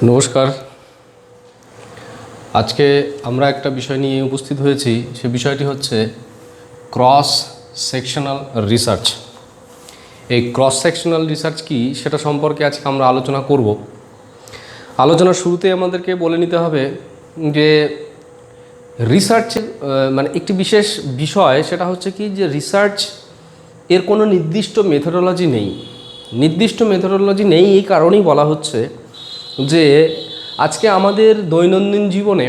নমস্কার। আজকে আমরা একটা বিষয় নিয়ে উপস্থিত হয়েছি। সে বিষয়টি হচ্ছে ক্রস সেকশনাল রিসার্চ। এই ক্রস সেকশনাল রিসার্চ কি সেটা সম্পর্কে আজকে আমরা আলোচনা করব। আলোচনার শুরুতে আমাদেরকে বলে নিতে হবে যে রিসার্চের মানে একটি বিশেষ বিষয়, সেটা হচ্ছে কি যে রিসার্চ এর কোনো নির্দিষ্ট মেথোডোলজি নেই। নির্দিষ্ট মেথোডোলজি নেই এই কারণেই বলা হচ্ছে যে আজকে আমাদের দৈনন্দিন জীবনে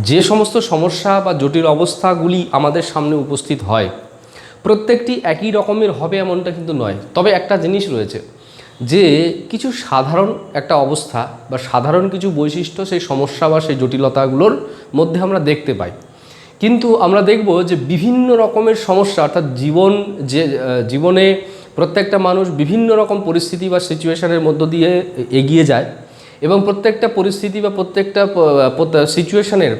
যে সমস্ত সমস্যা বা জটিল অবস্থাগুলি আমাদের সামনে উপস্থিত হয়, প্রত্যেকটি একই রকমের হবে এমনটা কিন্তু নয়। তবে একটা জিনিস রয়েছে যে কিছু সাধারণ একটা অবস্থা বা সাধারণ কিছু বৈশিষ্ট্য সেই সমস্যা বা সেই জটিলতাগুলোর মধ্যে আমরা দেখতে পাই। কিন্তু আমরা দেখব যে বিভিন্ন রকমের সমস্যা, অর্থাৎ জীবনে প্রত্যেকটা মানুষ বিভিন্ন রকম পরিস্থিতি বা সিচুয়েশনের মধ্য দিয়ে এগিয়ে যায় এবং প্রত্যেকটা পরিস্থিতি বা প্রত্যেকটা সিচুয়েশনের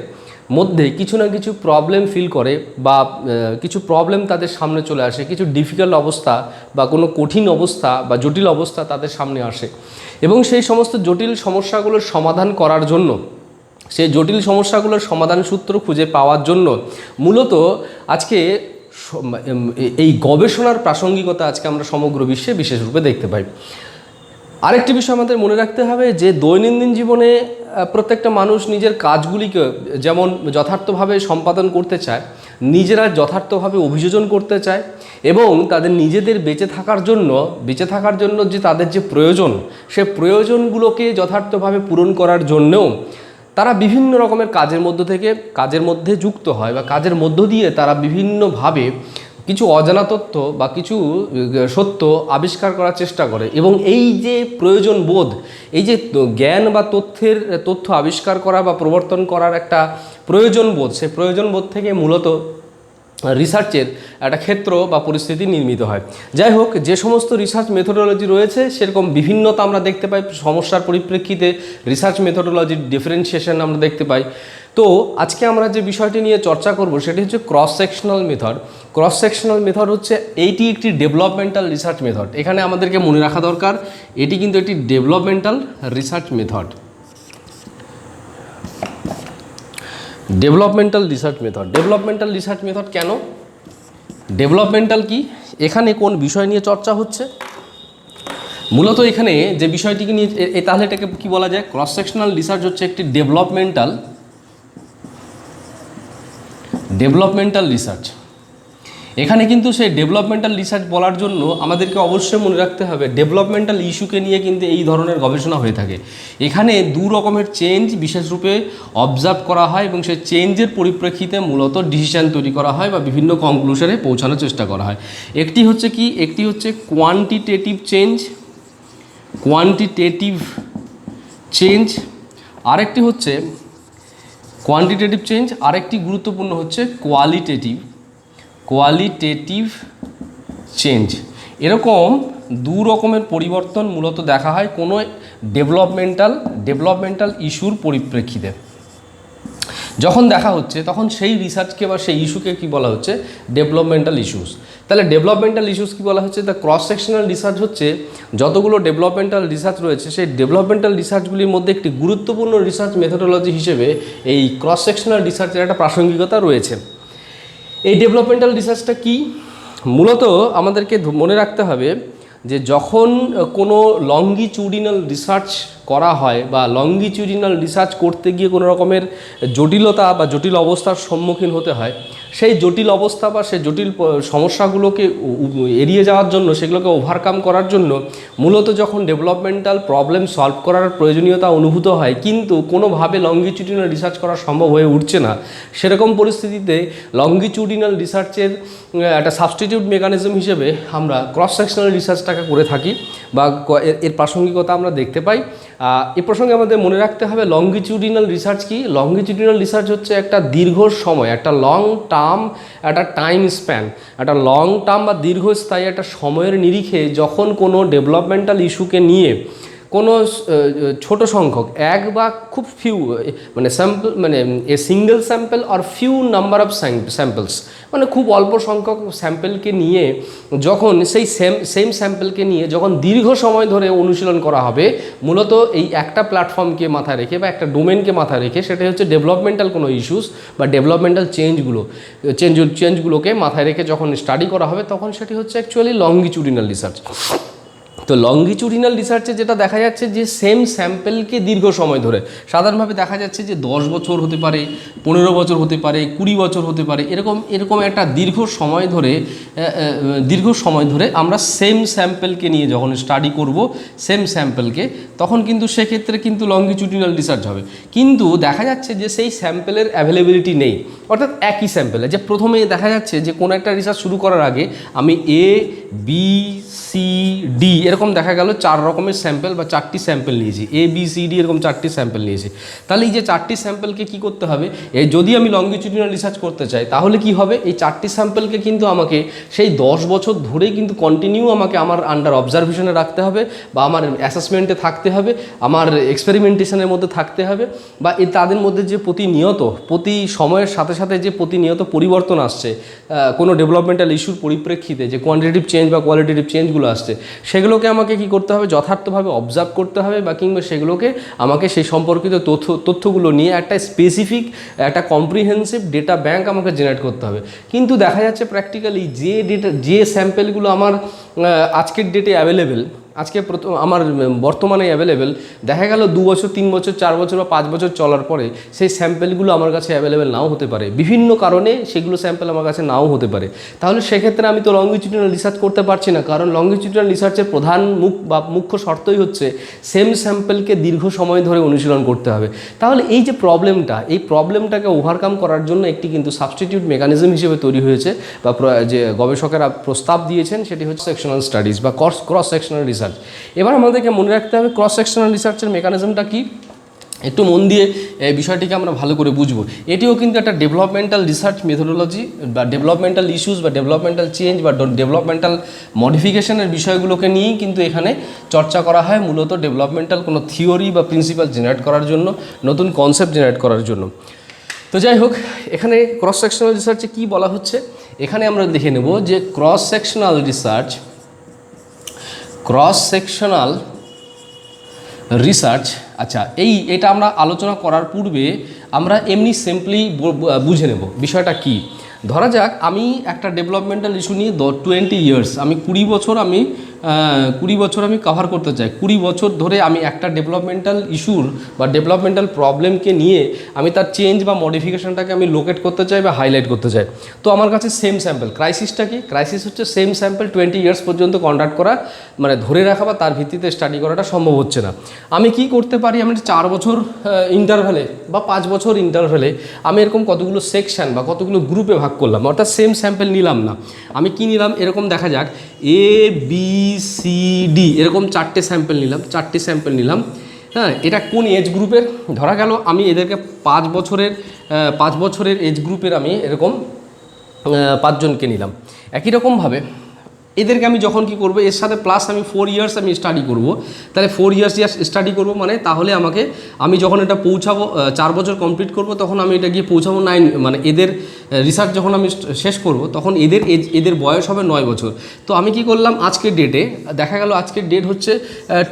মধ্যে কিছু না কিছু প্রবলেম ফিল করে বা কিছু প্রবলেম তাদের সামনে চলে আসে, কিছু ডিফিকাল্ট অবস্থা বা কোনো কঠিন অবস্থা বা জটিল অবস্থা তাদের সামনে আসে এবং সেই সমস্ত জটিল সমস্যাগুলোর সমাধান করার জন্য, সেই জটিল সমস্যাগুলোর সমাধান সূত্র খুঁজে পাওয়ার জন্য মূলত আজকে এই গবেষণার প্রাসঙ্গিকতা আজকে আমরা সমগ্র বিশ্বে বিশেষ রূপে দেখতে পাই। আরেকটি বিষয় আমাদের মনে রাখতে হবে যে দৈনন্দিন জীবনে প্রত্যেকটা মানুষ নিজের কাজগুলিকে যেমন যথার্থভাবে সম্পাদন করতে চায়, নিজেরা যথার্থভাবে অভিযোজন করতে চায় এবং তাদের নিজেদের বেঁচে থাকার জন্য যে তাদের যে প্রয়োজন, সে প্রয়োজনগুলোকে যথার্থভাবে পূরণ করার জন্যও তারা বিভিন্ন রকমের কাজের মধ্যে যুক্ত হয় বা কাজের মধ্য দিয়ে তারা বিভিন্নভাবে কিছু অজানা তথ্য বা কিছু সত্য আবিষ্কার করার চেষ্টা করে এবং এই যে প্রয়োজন বোধ, এই যে জ্ঞান বা তথ্য আবিষ্কার করা বা প্রবর্তন করার একটা প্রয়োজন বোধ, সেই প্রয়োজন বোধ থেকে মূলত রিসার্চের একটা ক্ষেত্র বা পরিস্থিতি নির্মিত হয়। যাই হোক, যে সমস্ত রিসার্চ মেথোডোলজি রয়েছে সেরকম বিভিন্নতা আমরা দেখতে পাই। সমস্যার পরিপ্রেক্ষিতে রিসার্চ মেথোডোলজির ডিফারেন্সিয়েশন আমরা দেখতে পাই। তো আজকে আমরা যে বিষয়টি নিয়ে চর্চা করব সেটি হচ্ছে cross sectional method. Cross sectional method হচ্ছে এইটি একটি ডেভেলপমেন্টাল রিসার্চ মেথড। এখানে আমাদেরকে মনে রাখা দরকার এটি কিন্তু একটি developmental research method. Developmental research method কেন? ডেভেলপমেন্টাল কি? এখানে কোন বিষয় নিয়ে চর্চা হচ্ছে? মূলত এখানে যে বিষয়টিকে নিয়ে, তাহলে এটাকে কি বলা যায়? ক্রস সেকশনাল রিসার্চ হচ্ছে একটি ডেভেলপমেন্টাল রিসার্চ। এখানে কিন্তু সেই ডেভেলপমেন্টাল রিসার্চ বলার জন্য আমাদেরকে অবশ্যই মনে রাখতে হবে ডেভেলপমেন্টাল ইস্যুকে নিয়ে কিন্তু এই ধরনের গবেষণা হয়ে থাকে। এখানে দু রকমের চেঞ্জ বিশেষরূপে অবজার্ভ করা হয় এবং সেই চেঞ্জের পরিপ্রেক্ষিতে মূলত ডিসিশন তৈরি করা হয় বা বিভিন্ন কনক্লুশনে পৌঁছানোর চেষ্টা করা হয়। একটি হচ্ছে কোয়ান্টিটেটিভ চেঞ্জ, আরেকটি হচ্ছে কোয়ান্টিটেটিভ চেঞ্জ, আরেকটি গুরুত্বপূর্ণ হচ্ছে কোয়ালিটেটিভ চেঞ্জ। এরকম দু রকমের পরিবর্তন মূলত দেখা হয় কোনো ডেভেলপমেন্টাল ইস্যুর পরিপ্রেক্ষিতে। যখন দেখা হচ্ছে তখন সেই রিসার্চকে বা সেই ইস্যুকে কি বলা হচ্ছে? Developmental issues. তাহলে ডেভেলপমেন্টাল ইস্যুস কি বলা হচ্ছে? দ্য ক্রস সেকশনাল রিসার্চ হচ্ছে যতগুলো ডেভেলপমেন্টাল রিসার্চ রয়েছে সেই ডেভেলপমেন্টাল রিসার্চগুলির মধ্যে একটি গুরুত্বপূর্ণ রিসার্চ মেথোডোলজি হিসেবে এই ক্রস সেকশনাল রিসার্চের একটা প্রাসঙ্গিকতা রয়েছে। এই ডেভেলপমেন্টাল রিসার্চটা কি? মূলত আমাদেরকে মনে রাখতে হবে যে যখন কোনো লঙ্গিটিউডিনাল রিসার্চ করা হয় বা লঙ্গিটিউডিনাল রিসার্চ করতে গিয়ে কোনো রকমের জটিলতা বা জটিল অবস্থার সম্মুখীন হতে হয়, সেই জটিল অবস্থা বা সেই জটিল সমস্যাগুলোকে এড়িয়ে যাওয়ার জন্য, সেগুলোকে ওভারকাম করার জন্য মূলত যখন ডেভেলপমেন্টাল প্রবলেম সলভ করার প্রয়োজনীয়তা অনুভূত হয় কিন্তু কোনোভাবে লঙ্গিটিউডিনাল রিসার্চ করা সম্ভব হয়ে উঠছে না, সেরকম পরিস্থিতিতে লঙ্গিটিউডিনাল রিসার্চের একটা সাবস্টিটিউট মেকানিজম হিসেবে আমরা ক্রস সেকশনাল রিসার্চটাকে করে থাকি বা এর প্রাসঙ্গিকতা আমরা দেখতে পাই। এ প্রসঙ্গে আমাদের মনে রাখতে হবে লঙ্গিটিউডিনাল রিসার্চ কি? লঙ্গিটিউডিনাল রিসার্চ হচ্ছে একটা দীর্ঘ সময়, একটা লং টার্ম, একটা টাইম স্প্যান, একটা লং টার্ম বা দীর্ঘস্থায়ী একটা সময়ের নিরিখে যখন কোনো ডেভেলপমেন্টাল ইস্যুকে নিয়ে কোনো ছোট সংখ্যক এক বা খুব ফিউ মানে স্যাম্পল মানে এ সিঙ্গেল স্যাম্পল আর ফিউ নাম্বার অফ স্যাম্পলস, মানে খুব অল্প সংখ্যক স্যাম্পলকে নিয়ে যখন সেই সেম স্যাম্পলকে নিয়ে যখন দীর্ঘ সময় ধরে অনুশীলন করা হবে, মূলত এই একটা প্ল্যাটফর্মকে মাথায় রেখে বা একটা ডোমেনকে মাথায় রেখে, সেটা হচ্ছে ডেভেলপমেন্টাল কোনো ইস্যুস বা ডেভেলপমেন্টাল চেঞ্জগুলোকে মাথায় রেখে যখন স্টাডি করা হবে, তখন সেটি হচ্ছে অ্যাকচুয়ালি লংগিটিউডিনাল রিসার্চ। তো লংগিটিউডিনাল রিসার্চে যেটা দেখা যাচ্ছে যে সেম স্যাম্পেলকে দীর্ঘ সময় ধরে, সাধারণভাবে দেখা যাচ্ছে যে 10 বছর হতে পারে, 15 বছর হতে পারে, 20 বছর হতে পারে, এরকম একটা দীর্ঘ সময় ধরে আমরা সেম স্যাম্পেলকে নিয়ে যখন স্টাডি করব সেম স্যাম্পেলকে, তখন কিন্তু সেক্ষেত্রে কিন্তু লংগিটিউডিনাল রিসার্চ হবে। কিন্তু দেখা যাচ্ছে যে সেই স্যাম্পেলের অ্যাভেলেবিলিটি নেই, অর্থাৎ একই স্যাম্পেলে যে প্রথমে দেখা যাচ্ছে যে কোনো একটা রিসার্চ শুরু করার আগে আমি এ বি সি ডি এরকম দেখা গেল 4 রকমের স্যাম্পেল বা 4টি স্যাম্পেল নিয়েছি, এ বি সি ডি এরকম 4টি স্যাম্পেল নিয়েছি। তাহলে এই যে 4টি স্যাম্পেলকে কী করতে হবে, যদি আমি লংগিটিউডিনাল রিসার্চ করতে চাই তাহলে কি হবে, এই 4টি স্যাম্পেলকে কিন্তু আমাকে সেই 10 বছর ধরেই কিন্তু কন্টিনিউ আমাকে আমার আন্ডার অবজারভেশনে রাখতে হবে, বা আমার অ্যাসেসমেন্টে থাকতে হবে, আমার এক্সপেরিমেন্টেশনের মধ্যে থাকতে হবে, বা তাদের মধ্যে যে প্রতি সময়ের সাথে সাথে যে প্রতিনিয়ত পরিবর্তন আসছে কোনো ডেভেলপমেন্টাল ইস্যুর পরিপ্রেক্ষিতে, যে কোয়ান্টিটেটিভ চেঞ্জ বা কোয়ালিটেটিভ চেঞ্জগুলো আসছে, সেগুলোকে আমাকে কি করতে হবে, যথার্থভাবে অবজার্ভ করতে হবে, বা কিংবা সেগুলোকে আমাকে সেই সম্পর্কিত তথ্যগুলো নিয়ে একটা স্পেসিফিক একটা কম্প্রিহেন্সিভ ডেটা ব্যাংক আমাকে জেনারেট করতে হবে। কিন্তু দেখা যাচ্ছে প্র্যাকটিক্যালি যে স্যাম্পেলগুলো আমার আজকের ডেটে অ্যাভেলেবেল, আমার বর্তমানে অ্যাভেলেবেল, দেখা গেল 2 বছর 3 বছর 4 বছর বা 5 বছর চলার পরে সেই স্যাম্পেলগুলো আমার কাছে অ্যাভেলেবেল নাও হতে পারে, বিভিন্ন কারণে সেগুলো স্যাম্পেল আমার কাছে নাও হতে পারে। তাহলে সেক্ষেত্রে আমি তো লংগিটিউডিনাল রিসার্চ করতে পারছি না, কারণ লংগিটিউডিনাল রিসার্চের প্রধান মুখ্য শর্তই হচ্ছে সেম স্যাম্পেলকে দীর্ঘ সময় ধরে অনুশীলন করতে হবে। তাহলে এই যে এই প্রবলেমটাকে ওভারকাম করার জন্য একটি কিন্তু সাবস্টিটিউট মেকানিজম হিসেবে তৈরি হয়েছে, বা যে গবেষকেরা প্রস্তাব দিয়েছেন, সেটি হচ্ছে সেকশনাল স্টাডিজ বা ক্রস সেকশনাল রিসার্চ। এবার আমাদেরকে মনে রাখতে হবে ক্রস সেকশনাল রিসার্চের মেকানিজমটা কি, একটু মন দিয়ে এই বিষয়টিকে আমরা ভালো করে বুঝবো। এটিও কিন্তু একটা ডেভেলপমেন্টাল রিসার্চ মেথোডোলজি বা ডেভেলপমেন্টাল ইস্যুস বা ডেভেলপমেন্টাল চেঞ্জ বা ডেভেলপমেন্টাল মডিফিকেশনের বিষয়গুলোকে নিয়েই কিন্তু এখানে চর্চা করা হয়, মূলত ডেভেলপমেন্টাল কোনো থিওরি বা প্রিন্সিপাল জেনারেট করার জন্য, নতুন কনসেপ্ট জেনারেট করার জন্য। তো যাই হোক, এখানে ক্রস সেকশনাল রিসার্চে কী বলা হচ্ছে, এখানে আমরা দেখে নেব যে ক্রস সেকশনাল রিসার্চ, আচ্ছা এটা আমরা আলোচনা করার পূর্বে আমরা এমনি সিম্পলি বুঝে নেব বিষয়টা কি। ধরা যাক আমি একটা ডেভেলপমেন্টাল ইস্যু নিয়ে 20 ইয়ার্স, আমি 20 বছর আমি কভার করতে চাই। 20 বছর ধরে আমি একটা ডেভেলপমেন্টাল ইস্যুর বা ডেভেলপমেন্টাল প্রবলেমকে নিয়ে আমি তার চেঞ্জ বা মডিফিকেশনটাকে আমি লোকেট করতে চাই বা হাইলাইট করতে চাই। তো আমার কাছে সেম স্যাম্পল, ক্রাইসিসটা কি, ক্রাইসিস হচ্ছে সেম স্যাম্পল 20 ইয়ার্স পর্যন্ত কন্ডাক্ট করা, মানে ধরে রাখা বা তার ভিত্তিতে স্টাডি করাটা সম্ভব হচ্ছে না। আমি কি করতে পারি, আমি 4 বছর ইন্টারভ্যালে বা 5 বছর ইন্টারভ্যালে আমি এরকম কতগুলো সেকশন বা কতগুলো গ্রুপে ভাগ করলাম, অর্থাৎ সেম স্যাম্পল নিলাম না। আমি কি নিলাম, এরকম দেখা যাক এ বি সি ডি এরকম 4টে স্যাম্পল নিলাম। হ্যাঁ, এটা কোন এজ গ্রুপের, ধরা গেল আমি এদেরকে 5 বছরের এজ গ্রুপের আমি এরকম 5 জনকে নিলাম। একই রকমভাবে এদেরকে আমি যখন কি করব, এর সাথে প্লাস আমি 4 ইয়ার্স আমি স্টাডি করব, তাহলে 4 ইয়ার্স স্টাডি করব, মানে তাহলে আমি যখন এটা পৌঁছাবো 4 বছর কমপ্লিট করব, তখন আমি এটা গিয়ে পৌঁছাবো 9, মানে এদের রিসার্চ যখন আমি শেষ করব তখন এদের বয়স হবে 9 বছর। তো আমি কি করলাম, আজকের ডেটে দেখা গেল আজকের ডেট হচ্ছে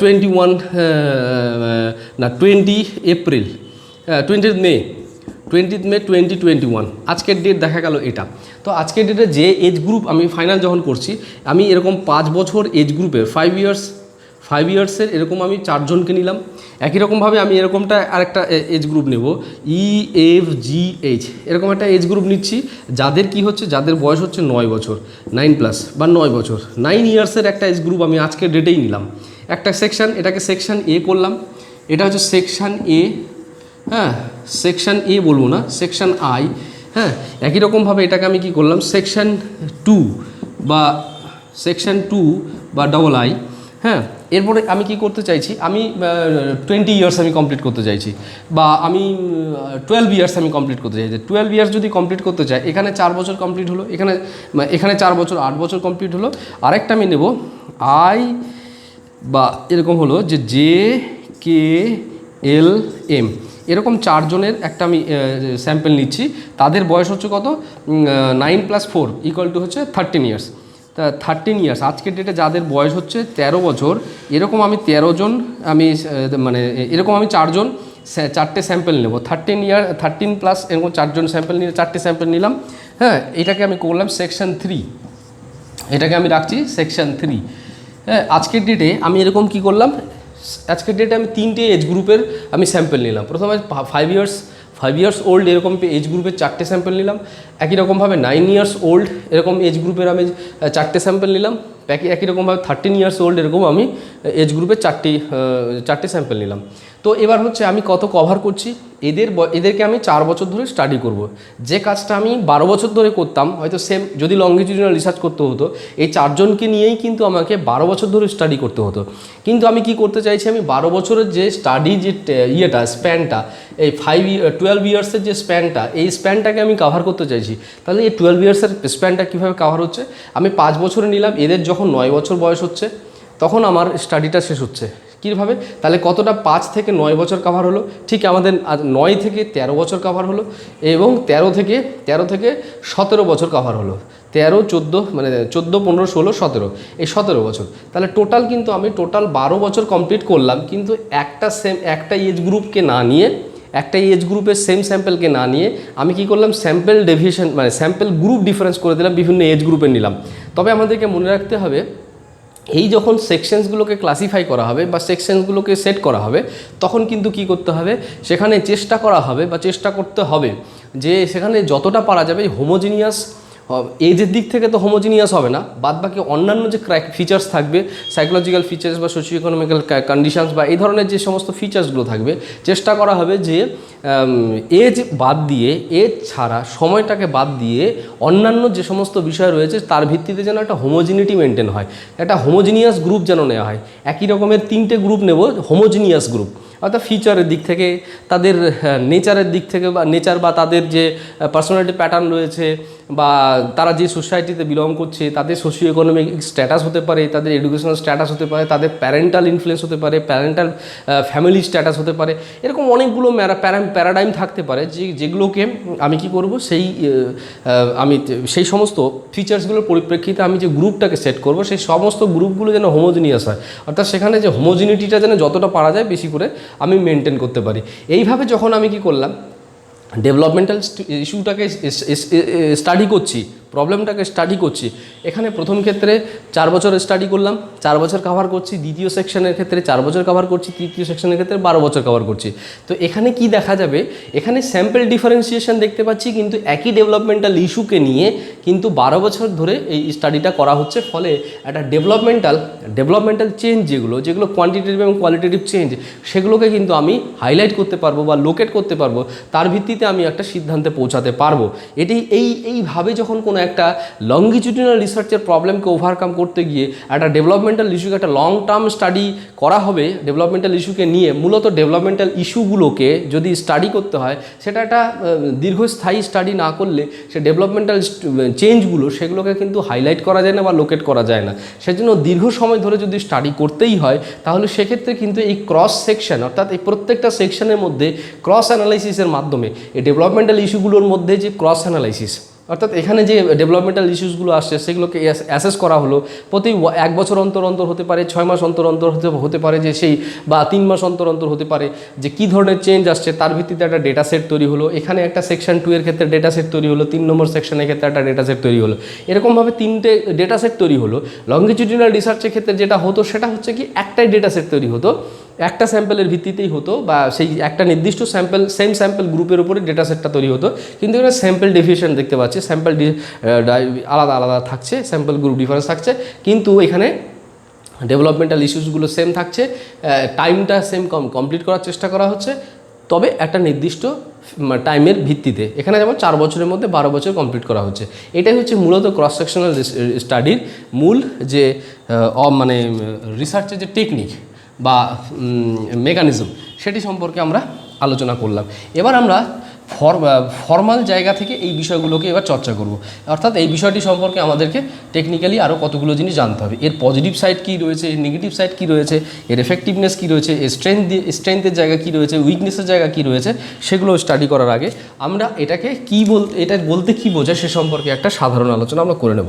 20 এপ্রিল 20 মে 2021, আজকের ডেট দেখা গেল এটা। তো আজকের ডেটে যে এজ গ্রুপ আমি ফাইনাল যখন করছি, আমি এরকম 5 বছর এজ গ্রুপের 5 ইয়ার্সের এরকম আমি 4 জনকে নিলাম। একই রকমভাবে আমি এরকমটা আরেকটা এজ গ্রুপ নেব, EFGH এরকম একটা এজ গ্রুপ নিচ্ছি, যাদের বয়স হচ্ছে 9 বছর, 9+ বা 9 বছর, 9 ইয়ার্সের একটা এজ গ্রুপ আমি আজকের ডেটেই নিলাম। একটা সেকশন, এটাকে সেকশন এ করলাম, এটা হচ্ছে সেকশন এ। হ্যাঁ, সেকশন এ বলবো না, সেকশন আই। হ্যাঁ, একই রকমভাবে এটাকে আমি কি করলাম, সেকশন 2 বা ডবল আই। হ্যাঁ, এরপরে আমি কি করতে চাইছি, আমি 20 ইয়ার্স আমি কমপ্লিট করতে চাইছি, বা আমি 12 ইয়ার্স আমি কমপ্লিট করতে চাইছি। 12 ইয়ার্স যদি কমপ্লিট করতে চাই, এখানে 4 বছর কমপ্লিট হলো, এখানে 4 বছর 8 বছর কমপ্লিট হলো। আরেকটা আমি নেব বা এরকম হলো যে JKLM, এরকম চারজনের একটা আমি স্যাম্পল নিচ্ছি। তাদের বয়স হচ্ছে কত, 9 + 4 = হচ্ছে 13 ইয়ার্স। তা 13 ইয়ার্স আজকের ডেটে যাদের বয়স হচ্ছে 13 বছর, এরকম আমি 13 জন আমি মানে এরকম আমি চারটে স্যাম্পল নেব। 13+ এরকম চারজন স্যাম্পল নিয়ে চারটে স্যাম্পল নিলাম। হ্যাঁ, এটাকে আমি করলাম সেকশন 3, এটাকে আমি রাখছি সেকশন 3। হ্যাঁ, আজকের ডেটে আমি এরকম কি করলাম, আজকের ডেটে আমি 3টে এজ গ্রুপের আমি স্যাম্পল নিলাম। প্রথমে 5 ইয়ার্স ওল্ড এরকম এজ গ্রুপের 4টে স্যাম্পল নিলাম। একই রকমভাবে 9 ইয়ার্স ওল্ড এরকম এজ গ্রুপের আমি 4টে স্যাম্পল নিলাম। একই রকমভাবে 13 ইয়ার্স ওল্ড এরকম আমি এজ গ্রুপের 4টে স্যাম্পল নিলাম। তো এবার হচ্ছে আমি কত কভার করছি, এদেরকে আমি 4 বছর ধরে স্টাডি করব। যে কাজটা আমি 12 বছর ধরে করতাম, হয়তো সেম যদি লংগিটিউডিনাল রিসার্চ করতে হতো, এই চারজনকে নিয়েই কিন্তু আমাকে 12 বছর ধরে স্টাডি করতে হতো। কিন্তু আমি কি করতে চাইছি, আমি 12 বছরের যে স্টাডি যে স্প্যানটা, এই 12 ইয়ার্সের যে স্প্যানটা, এই স্প্যানটাকে আমি কাভার করতে চাইছি। তাহলে এই 12 ইয়ার্সের স্প্যানটা কীভাবে কাভার হচ্ছে, আমি 5 বছরে নিলাম, এদের যখন 9 বছর বয়স হচ্ছে তখন আমার স্টাডিটা শেষ হচ্ছে। কীভাবে, তাহলে কতটা 5 থেকে 9 বছর কাভার হলো, ঠিক আমাদের 9 থেকে 13 বছর কাভার হলো, এবং 13 থেকে 17 বছর কাভার হলো। 13, 14 মানে 14, 15, 16, 17, এই 17 বছর। তাহলে টোটাল কিন্তু আমি 12 বছর কমপ্লিট করলাম, কিন্তু একটা এজ গ্রুপকে না নিয়ে, একটা এজ গ্রুপের সেম স্যাম্পেলকে না নিয়ে আমি কি করলাম, স্যাম্পেল ডেভিয়েশন মানে স্যাম্পেল গ্রুপ ডিফারেন্স করে দিলাম, বিভিন্ন এজ গ্রুপের নিলাম। তবে আমাদেরকে মনে রাখতে হবে, এই যখন সেকশনসগুলোকে ক্লাসিফাই করা হবে বা সেকশনসগুলোকে সেট করা হবে, তখন কিন্তু কি করতে হবে, সেখানে চেষ্টা করা হবে বা চেষ্টা করতে হবে যে সেখানে যতটা পারা যাবে হোমোজিনিয়াস, এজের দিক থেকে তো হোমোজিনিয়াস হবে না, বাদ বাকি অন্যান্য যে ফিচার্স থাকবে, সাইকোলজিক্যাল ফিচার্স বা সোশিও ইকোনমিক্যাল কন্ডিশনস বা এই ধরনের যে সমস্ত ফিচার্সগুলো থাকবে, চেষ্টা করা হবে যে এজ বাদ দিয়ে, এজ ছাড়া সময়টাকে বাদ দিয়ে অন্যান্য যে সমস্ত বিষয় রয়েছে তার ভিত্তিতে যেন একটা হোমোজিনিটি মেনটেন হয়, একটা হোমোজিনিয়াস গ্রুপ যেন নেওয়া হয়। একই রকমের 3টে গ্রুপ নেব, হোমোজিনিয়াস গ্রুপ, অর্থাৎ ফিচারের দিক থেকে, তাদের নেচারের দিক থেকে বা নেচার বা তাদের যে পার্সোনালিটি প্যাটার্ন রয়েছে, বা তারা যে সোসাইটিতে বিলং করছে, তাদের সোশিও ইকোনমিক স্ট্যাটাস হতে পারে, তাদের এডুকেশনাল স্ট্যাটাস হতে পারে, তাদের প্যারেন্টাল ইনফ্লুয়েন্স হতে পারে, প্যারেন্টাল ফ্যামিলি স্ট্যাটাস হতে পারে, এরকম অনেকগুলো প্যারাডাইম থাকতে পারে যেগুলোকে আমি কি করব, আমি সেই সমস্ত ফিচার্সগুলোর পরিপ্রেক্ষিতে আমি যে গ্রুপটাকে সেট করব, সেই সমস্ত গ্রুপগুলো যেন হোমোজিনিয়াস হয়, অর্থাৎ সেখানে যে হোমোজিনিটিটা যেন যতটা পারা যায় বেশি করে আমি মেনটেন করতে পারি। এইভাবে যখন আমি কি করলাম, ডেভেলপমেন্টাল ইস্যুটাকে স্টাডি করছি, প্রবলেমটাকে স্টাডি করছি, এখানে প্রথম ক্ষেত্রে 4 বছরের স্টাডি করলাম, 4 বছর কভার করছি, দ্বিতীয় সেকশনের ক্ষেত্রে 4 বছর কভার করছি, তৃতীয় সেকশনের ক্ষেত্রে 12 বছর কভার করছি। তো এখানে কি দেখা যাবে, এখানে স্যাম্পল ডিফারেন্সিয়েশন দেখতে পাচ্ছি, কিন্তু একই ডেভেলপমেন্টাল ইস্যুকে নিয়ে কিন্তু 12 বছর ধরে এই স্টাডিটা করা হচ্ছে। ফলে একটা ডেভেলপমেন্টাল চেঞ্জ যেগুলো কোয়ান্টিটেটিভ এবং কোয়ালিটেটিভ চেঞ্জ, সেগুলোকে কিন্তু আমি হাইলাইট করতে পারবো বা লোকেট করতে পারবো, তার ভিত্তিতে আমি একটা সিদ্ধান্তে পৌঁছাতে পারবো। এইভাবে যখন কোনো একটা লংগিটিউডিনাল রিসার্চের প্রবলেমকে ওভারকাম করতে গিয়ে একটা ডেভেলপমেন্টাল ইস্যুকে একটা লং টার্ম স্টাডি করা হবে, ডেভেলপমেন্টাল ইস্যুকে নিয়ে, মূলত ডেভেলপমেন্টাল ইস্যুগুলোকে যদি স্টাডি করতে হয়, সেটা একটা দীর্ঘস্থায়ী স্টাডি না করলে সে ডেভেলপমেন্টাল চেঞ্জগুলো সেগুলোকে কিন্তু হাইলাইট করা যায় না বা লোকেট করা যায় না। সেজন্য দীর্ঘ সময় ধরে যদি স্টাডি করতেই হয়, তাহলে সেক্ষেত্রে কিন্তু এই ক্রস সেকশন, অর্থাৎ এই প্রত্যেকটা সেকশনের মধ্যে ক্রস অ্যানালাইসিসের মাধ্যমে এই ডেভেলপমেন্টাল ইস্যুগুলোর মধ্যে যে ক্রস অ্যানালাইসিস, অর্থাৎ এখানে যে ডেভেলপমেন্টাল ইস্যুসগুলো আসছে সেগুলোকে অ্যাসেস করা হলো, প্রতি 1 বছর অন্তর অন্তর হতে পারে, 6 মাস অন্তর অন্তর হতে পারে, যে সেই বা 3 মাস অন্তর অন্তর হতে পারে, যে কী ধরনের চেঞ্জ আসছে তার ভিত্তিতে একটা ডেটা সেট তৈরি হলো। এখানে একটা সেকশন 2 এর ক্ষেত্রে ডেটা সেট তৈরি হলো, 3 নম্বর সেকশনের ক্ষেত্রে একটা ডেটা সেট তৈরি হলো, এরকমভাবে 3টে ডেটা সেট তৈরি হলো। লংগিটিউডিনাল রিসার্চের ক্ষেত্রে যেটা হতো সেটা হচ্ছে কি, একটাই ডেটা সেট তৈরি হতো, একটা স্যাম্পেলের ভিত্তিতেই হতো, বা সেই একটা নির্দিষ্ট সেম স্যাম্পেল গ্রুপের উপরে ডেটা সেটটা তৈরি হতো। কিন্তু এখানে স্যাম্পেল ডেভিয়েশন দেখতে পাচ্ছি, স্যাম্পেল আলাদা আলাদা থাকছে, স্যাম্পেল গ্রুপ ডিফারেন্স থাকছে, কিন্তু এখানে ডেভেলপমেন্টাল ইস্যুসগুলো সেম থাকছে, টাইমটা সেম কমপ্লিট করার চেষ্টা করা হচ্ছে, তবে একটা নির্দিষ্ট টাইমের ভিত্তিতে। এখানে যেমন 4 বছরের মধ্যে 12 বছর কমপ্লিট করা হচ্ছে। এটাই হচ্ছে মূলত ক্রস সেকশনাল স্টাডির মূল যে মানে রিসার্চের যে টেকনিক বা মেকানিজম, সেটি সম্পর্কে আমরা আলোচনা করলাম। এবার আমরা ফর্মাল জায়গা থেকে এই বিষয়গুলোকে এবার চর্চা করব। অর্থাৎ এই বিষয়টি সম্পর্কে আমাদেরকে টেকনিক্যালি আরও কতগুলো জিনিস জানতে হবে। এর পজিটিভ সাইড কী রয়েছে, এর নেগেটিভ সাইড কী রয়েছে, এর এফেক্টিভনেস কী রয়েছে, এর স্ট্রেংথের জায়গা কী রয়েছে, উইকনেসের জায়গা কী রয়েছে, সেগুলো স্টাডি করার আগে আমরা এটাকে এটা বলতে কী বোঝায় সে সম্পর্কে একটা সাধারণ আলোচনা আমরা করে নেব।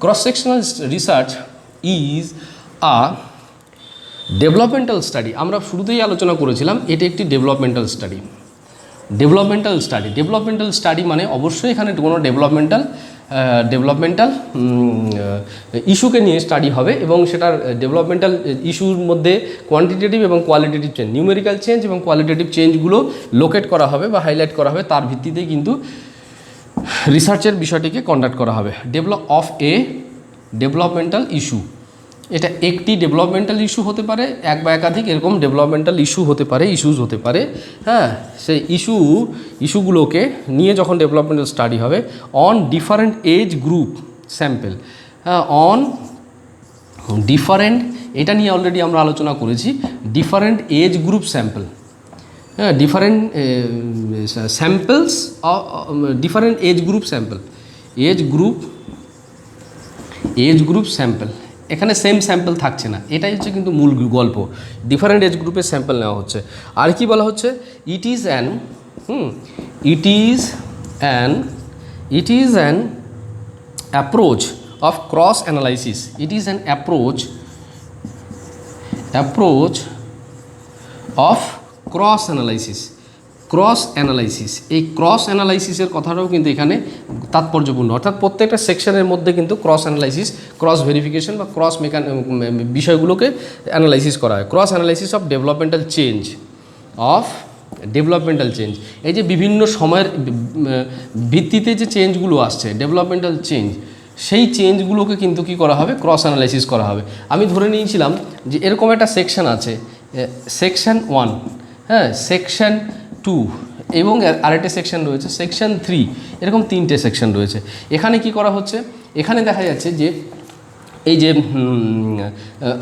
Cross sectional research is a developmental study. আমরা শুরুতেই আলোচনা করেছিলাম এটা একটি ডেভেলপমেন্টাল স্টাডি মানে অবশ্যই এখানে কোনো ডেভেলপমেন্টাল ইস্যুকে নিয়ে স্টাডি হবে এবং সেটার ডেভেলপমেন্টাল ইস্যুর মধ্যে কোয়ান্টিটেটিভ এবং কোয়ালিটেটিভ চেঞ্জ, নিউমেরিক্যাল চেঞ্জ এবং কোয়ালিটেটিভ চেঞ্জগুলো লোকেট করা হবে বা হাইলাইট করা হবে। তার ভিত্তিতেই কিন্তু রিসার্চের বিষয়টিকে কন্ডাক্ট করা হবে। ডেভেলপমেন্টাল ইস্যু, এটা একটি ডেভেলপমেন্টাল ইস্যু হতে পারে, এক বা একাধিক এরকম ডেভেলপমেন্টাল ইস্যু হতে পারে, ইস্যুস হতে পারে। হ্যাঁ, সেই ইস্যুগুলোকে নিয়ে যখন ডেভেলপমেন্টাল স্টাডি হবে on different age group sample, হ্যাঁ, অন ডিফারেন্ট, এটা নিয়ে অলরেডি আমরা আলোচনা করেছি, ডিফারেন্ট এজ গ্রুপ স্যাম্পল, হ্যাঁ, different samples, different age group sample. এখানে সেম স্যাম্পল থাকছে না, এটাই হচ্ছে কিন্তু মূল গল্প। ডিফারেন্ট এজ গ্রুপের স্যাম্পল নেওয়া হচ্ছে। আর কি বলা হচ্ছে, it is an approach of cross analysis. It is an approach of cross analysis. এই ক্রস অ্যানালাইসিসের কথাটাও কিন্তু এখানে তাৎপর্যপূর্ণ। অর্থাৎ প্রত্যেকটা সেকশনের মধ্যে কিন্তু ক্রস অ্যানালাইসিস, ক্রস ভেরিফিকেশন বা ক্রস বিষয়গুলোকে অ্যানালাইসিস করা হয়। Cross analysis of developmental change, এই যে বিভিন্ন সময়ের ভিত্তিতে যে চেঞ্জগুলো আসছে, ডেভেলপমেন্টাল চেঞ্জ, সেই চেঞ্জগুলোকে কিন্তু কী করা হবে, ক্রস অ্যানালাইসিস করা হবে। আমি ধরে নিয়েছিলাম যে এরকম একটা সেকশন আছে, সেকশন 1, হ্যাঁ, সেকশন 2 এবং আরেকটা সেকশন রয়েছে সেকশন 3, এরকম 3টে সেকশন রয়েছে। এখানে কি করা হচ্ছে, এখানে দেখা যাচ্ছে যে এই যে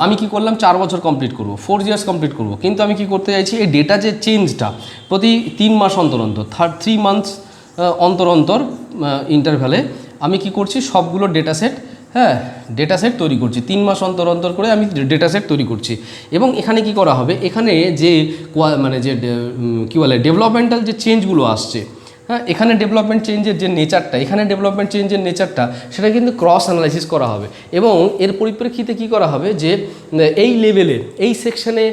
আমি কি করলাম, 4 বছর কমপ্লিট করব, 4 ইয়ার্স কমপ্লিট করব, কিন্তু আমি কি করতে চাইছি, এই ডেটা যে চেঞ্জটা প্রতি 3 মাস অন্তর 3 মান্থস অন্তর ইন্টারভ্যালে আমি কি করছি, সবগুলো ডেটা সেট তৈরি করছি। 3 মাস অন্তর করে আমি ডেটা সেট তৈরি করছি। এবং এখানে কি করা হবে, এখানে যে কী বলে ডেভেলপমেন্টাল যে চেঞ্জগুলো আসছে, হ্যাঁ, এখানে ডেভেলপমেন্ট চেঞ্জের যে নেচারটা সেটা কিন্তু ক্রস অ্যানালাইসিস করা হবে। এবং এর পরিপ্রেক্ষিতে কি করা হবে যে এই লেভেলে, এই সেকশনে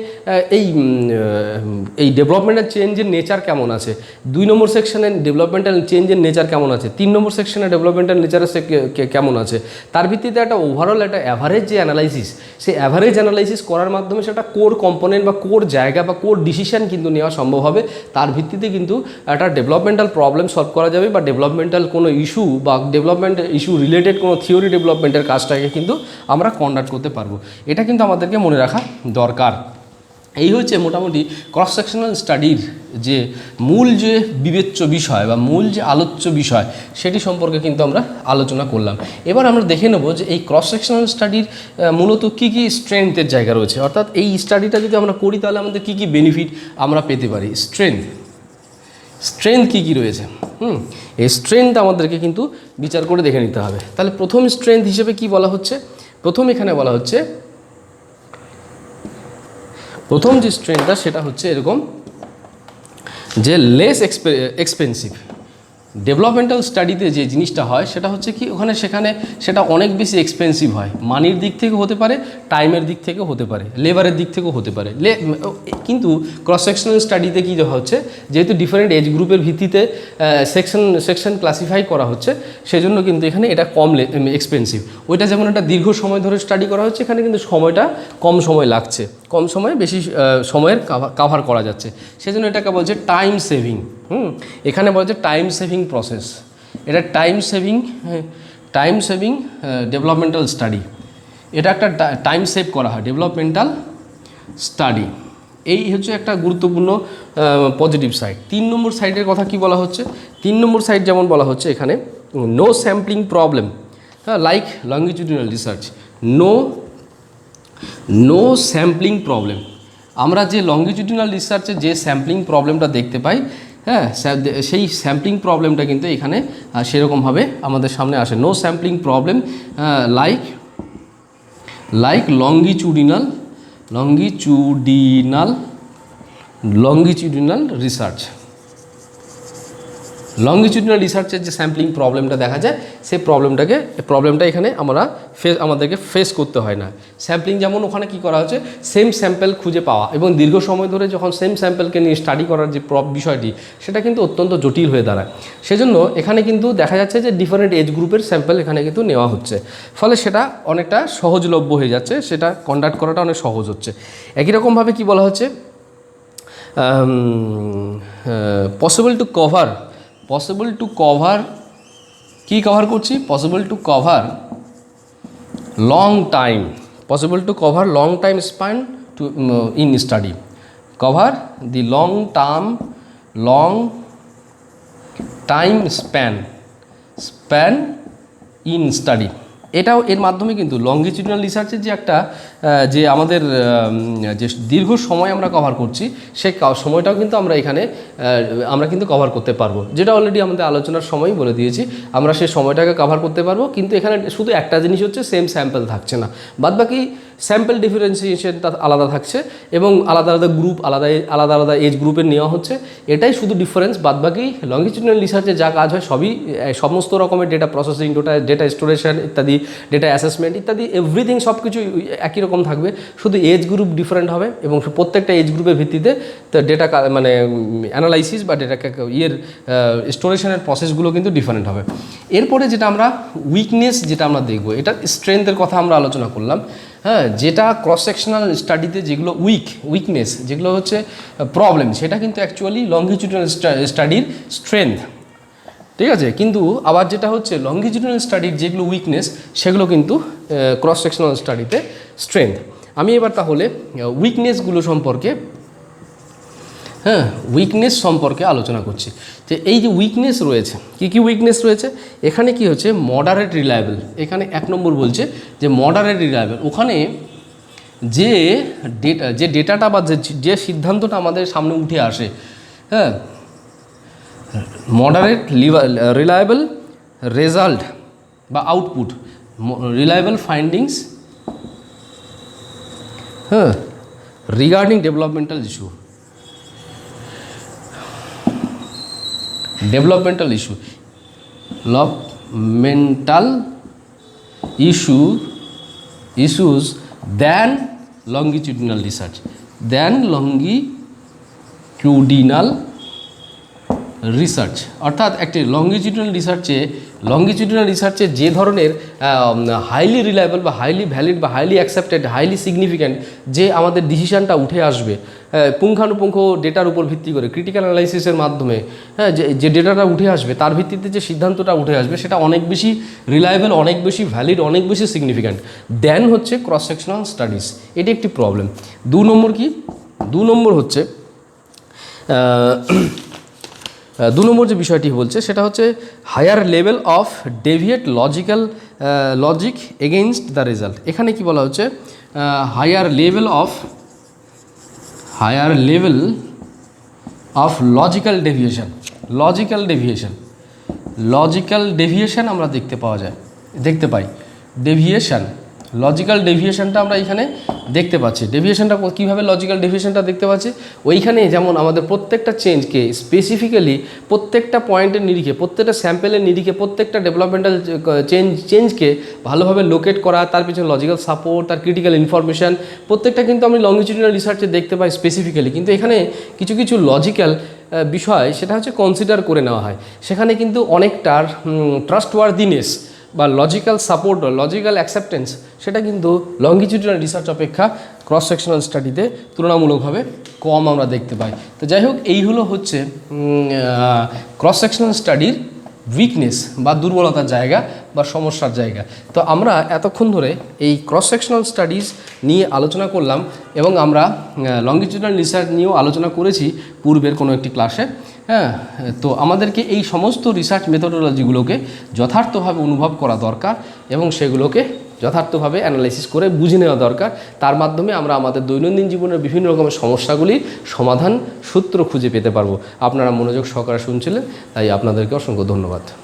এই ডেভেলপমেন্টাল চেঞ্জের নেচার কেমন আছে, 2 নম্বর সেকশনে ডেভেলপমেন্টাল চেঞ্জের নেচার কেমন আছে, 3 নম্বর সেকশনে ডেভেলপমেন্টাল নেচারের কেমন আছে, তার ভিত্তিতে একটা ওভারঅল একটা অ্যাভারেজ যে অ্যানালাইসিস, সেই অ্যাভারেজ অ্যানালাইসিস করার মাধ্যমে সেটা কোর কম্পোনেন্ট বা কোর জায়গা বা কোর ডিসিশন কিন্তু নেওয়া সম্ভব হবে। তার ভিত্তিতে কিন্তু একটা ডেভেলপমেন্টাল প্রবলেম সলভ করা যাবে বা ডেভেলপমেন্টাল কোনো ইস্যু বা ডেভেলপমেন্ট ইস্যু রিলেটেড কোনো থিওরি ডেভেলপমেন্টের কাজটাকে কিন্তু আমরা কন্ডাক্ট করতে পারবো। এটা কিন্তু আমাদেরকে মনে রাখা দরকার। এই হচ্ছে মোটামুটি ক্রস সেকশনাল স্টাডির যে মূল যে বিবেচ্য বিষয় বা মূল যে আলোচ্য বিষয়, সেটি সম্পর্কে কিন্তু আমরা আলোচনা করলাম। এবার আমরা দেখে নেব যে এই ক্রস সেকশনাল স্টাডির মূলত কী কী স্ট্রেংথের জায়গা রয়েছে। অর্থাৎ এই স্টাডিটা যদি আমরা করি তাহলে আমাদের কী কী বেনিফিট আমরা পেতে পারি। স্ট্রেংথ কী রয়েছে, এই স্ট্রেংথ আমাদেরকে কিন্তু বিচার করে দেখে নিতে হবে। তাহলে প্রথম স্ট্রেংথ হিসেবে কি বলা হচ্ছে, এখানে বলা হচ্ছে প্রথম যে স্ট্রেংথটা সেটা হচ্ছে এরকম যে লেস এক্সপেন্সিভ। ডেভেলপমেন্টাল স্টাডিতে যে জিনিসটা হয় সেটা হচ্ছে কি, সেখানে সেটা অনেক বেশি এক্সপেন্সিভ হয়। মানির দিক থেকে হতে পারে, টাইমের দিক থেকেও হতে পারে, লেবারের দিক থেকেও হতে পারে। কিন্তু ক্রস সেকশনাল স্টাডিতে কী হচ্ছে, যেহেতু ডিফারেন্ট এজ গ্রুপের ভিত্তিতে সেকশন ক্লাসিফাই করা হচ্ছে, সেজন্য কিন্তু এখানে এটা কম এক্সপেন্সিভ। ওইটা যেমন একটা দীর্ঘ সময় ধরে স্টাডি করা হচ্ছে, এখানে কিন্তু সময়টা কম সময় লাগছে, কম সময়ে বেশি সময়ের কাভার করা যাচ্ছে, সেজন্য এটাকে বলছে টাইম সেভিং। এখানে বলছে টাইম সেভিং প্রসেস, এটা টাইম সেভিং ডেভেলপমেন্টাল স্টাডি, এটা একটা টাইম সেভ করা হয় ডেভেলপমেন্টাল স্টাডি। এই হচ্ছে একটা গুরুত্বপূর্ণ পজিটিভ সাইড। 3 নম্বর সাইডের কথা কি বলা হচ্ছে, 3 নম্বর সাইড যেমন বলা হচ্ছে এখানে নো স্যাম্পলিং প্রবলেম, হ্যাঁ, like longitudinal research, no sampling problem. আমরা যে লঙ্গিটিউডিনাল রিসার্চে যে স্যাম্পলিং প্রবলেমটা দেখতে পাই, হ্যাঁ, সেই স্যাম্পলিং প্রবলেমটা কিন্তু এখানে সেরকমভাবে আমাদের সামনে আসে। No sampling problem like longitudinal research. Longitudinal রিসার্চের যে স্যাম্পলিং প্রবলেমটা দেখা যায়, সেই প্রবলেমটা এখানে আমাদেরকে ফেস করতে হয় না। স্যাম্পলিং যেমন ওখানে কি করা হচ্ছে, সেম স্যাম্পল খুঁজে পাওয়া এবং দীর্ঘ সময় ধরে যখন সেম স্যাম্পলকে নিয়ে স্টাডি করার যে বিষয়টি, সেটা কিন্তু অত্যন্ত জটিল হয়ে দাঁড়ায়। সেজন্য এখানে কিন্তু দেখা যাচ্ছে যে ডিফারেন্ট এজ গ্রুপের স্যাম্পল এখানে কিন্তু নেওয়া হচ্ছে, ফলে সেটা অনেকটা সহজলভ্য হয়ে যাচ্ছে, সেটা কন্ডাক্ট করাটা অনেক সহজ হচ্ছে। একই রকমভাবে কি বলা হচ্ছে, পসিবল টু কভার কি কভার করছি, possible to cover long time span to in study, cover the long time span in study. এটাও এর মাধ্যমে কিন্তু লঙ্গিটিউডিনাল রিসার্চের যে আমাদের যে দীর্ঘ সময় আমরা কভার করছি, সেই সময়টাও কিন্তু আমরা কিন্তু কভার করতে পারবো, যেটা অলরেডি আমাদের আলোচনার সময় বলে দিয়েছি। আমরা সেই সময়টাকে কভার করতে পারবো, কিন্তু এখানে শুধু একটা জিনিস হচ্ছে, সেম স্যাম্পল থাকছে না, বাদবাকি স্যাম্পল ডিফারেন্সিয়েশনটা আলাদা থাকছে এবং আলাদা গ্রুপ, আলাদা এজ গ্রুপের নেওয়া হচ্ছে, এটাই শুধু ডিফারেন্স। বাদবাকি লঙ্গিটিউডিনাল রিসার্চে যা কাজ হয় সমস্ত রকমের ডেটা প্রসেসিং, ডেটা স্টোরেশন ইত্যাদি, ডেটা অ্যাসেসমেন্ট ইত্যাদি, এভরিথিং সব কিছু একই রকম থাকবে, শুধু এজ গ্রুপ ডিফারেন্ট হবে এবং প্রত্যেকটা এজ গ্রুপের ভিত্তিতে ডেটা অ্যানালাইসিস বা ডেটা স্টোরেশনের প্রসেসগুলো কিন্তু ডিফারেন্ট হবে। এরপরে যেটা আমরা উইকনেস আমরা দেখব, এটা স্ট্রেংথের কথা আমরা আলোচনা করলাম। হ্যাঁ, যেটা ক্রস সেকশনাল স্টাডিতে যেগুলো উইকনেস, যেগুলো হচ্ছে প্রবলেম, সেটা কিন্তু অ্যাকচুয়ালি লঙ্গিটিউডিনাল স্টাডির স্ট্রেংথ, ঠিক আছে। কিন্তু আবার যেটা হচ্ছে লঙ্গিটিউডিনাল স্টাডির যেগুলো উইকনেস, সেগুলো কিন্তু ক্রস সেকশনাল স্টাডিতে স্ট্রেংথ। আমি এবার তাহলে উইকনেসগুলো সম্পর্কে আলোচনা করছি। যে এই যে উইকনেস রয়েছে, কি উইকনেস রয়েছে এখানে, কি হচ্ছে মডারেট রিলায়েবল। এখানে 1 নম্বর বলছে যে মডারেট রিলায়েবল, ওখানে যে ডেটাটা বা যে সিদ্ধান্তটা আমাদের সামনে উঠে আসে, হ্যাঁ, মডারেট রিলায়েবল রেজাল্ট বা আউটপুট, রিলায়েবল ফাইন্ডিংস, হ্যাঁ, regarding developmental issue issues than longitudinal research, অর্থাৎ একটি লঙ্গিটিউডিনাল রিসার্চে যে ধরনের হাইলি রিলায়েবল বা হাইলি ভ্যালিড বা হাইলি অ্যাকসেপ্টেড, হাইলি সিগনিফিক্যান্ট যে আমাদের ডিসিশনটা উঠে আসবে পুঙ্খানুপুঙ্খ ডেটার উপর ভিত্তি করে, ক্রিটিক্যাল অ্যানালাইসিসের মাধ্যমে, হ্যাঁ, যে ডেটাটা উঠে আসবে তার ভিত্তিতে যে সিদ্ধান্তটা উঠে আসবে, সেটা অনেক বেশি রিলায়েবল, অনেক বেশি ভ্যালিড, অনেক বেশি সিগনিফিক্যান্ট দেন হচ্ছে ক্রস সেকশনাল স্টাডিজ। এটি একটি প্রবলেম। 2 নম্বর কি, 2 নম্বর হচ্ছে 2 নম্বর যে বিষয়টি বলছে, সেটা হচ্ছে higher level of deviate logic against the result. এখানে কি বলা হচ্ছে, higher level of logical deviation আমরা দেখতে পাই। লজিক্যাল ডেভিয়েশনটা আমরা এখানে দেখতে পাচ্ছি। ডেভিয়েশনটা কীভাবে লজিক্যাল ডেভিয়েশনটা দেখতে পাচ্ছি, ওইখানে যেমন আমাদের প্রত্যেকটা চেঞ্জকে স্পেসিফিক্যালি প্রত্যেকটা পয়েন্টের নিরিখে, প্রত্যেকটা স্যাম্পেলের নিরিখে, প্রত্যেকটা ডেভেলপমেন্টাল চেঞ্জকে ভালোভাবে লোকেট করা, তার পিছনে লজিক্যাল সাপোর্ট, তার ক্রিটিক্যাল ইনফরমেশান, প্রত্যেকটা কিন্তু আমি লঙ্গিটিউডিনাল রিসার্চে দেখতে পাই স্পেসিফিক্যালি। কিন্তু এখানে কিছু লজিক্যাল বিষয় সেটা হচ্ছে কনসিডার করে নেওয়া হয়। সেখানে কিন্তু অনেকটার ট্রাস্টওয়ার্দিনেস বা লজিক্যাল সাপোর্ট, লজিক্যাল অ্যাকসেপ্টেন্স, সেটা কিন্তু লঙ্গিটিউডিনাল রিসার্চ অপেক্ষা ক্রস সেকশনাল স্টাডিতে তুলনামূলকভাবে কম আমরা দেখতে পাই। তো যাই হোক, এই হচ্ছে ক্রস সেকশনাল স্টাডির উইকনেস বা দুর্বলতার জায়গা বা সমস্যার জায়গা। তো আমরা এতক্ষণ ধরে এই ক্রস সেকশনাল স্টাডিজ নিয়ে আলোচনা করলাম এবং আমরা লঙ্গিটিউডিনাল রিসার্চ নিয়েও আলোচনা করেছি পূর্বের কোনো একটি ক্লাসে। হ্যাঁ, তো আমাদেরকে এই সমস্ত রিসার্চ মেথোডোলজিগুলোকে যথার্থভাবে অনুভব করা দরকার এবং সেগুলোকে যথার্থভাবে অ্যানালাইসিস করে বুঝে নেওয়া দরকার। তার মাধ্যমে আমরা আমাদের দৈনন্দিন জীবনের বিভিন্ন রকমের সমস্যাগুলির সমাধান সূত্র খুঁজে পেতে পারবো। আপনারা মনোযোগ সহকারে শুনছিলেন, তাই আপনাদেরকে অসংখ্য ধন্যবাদ।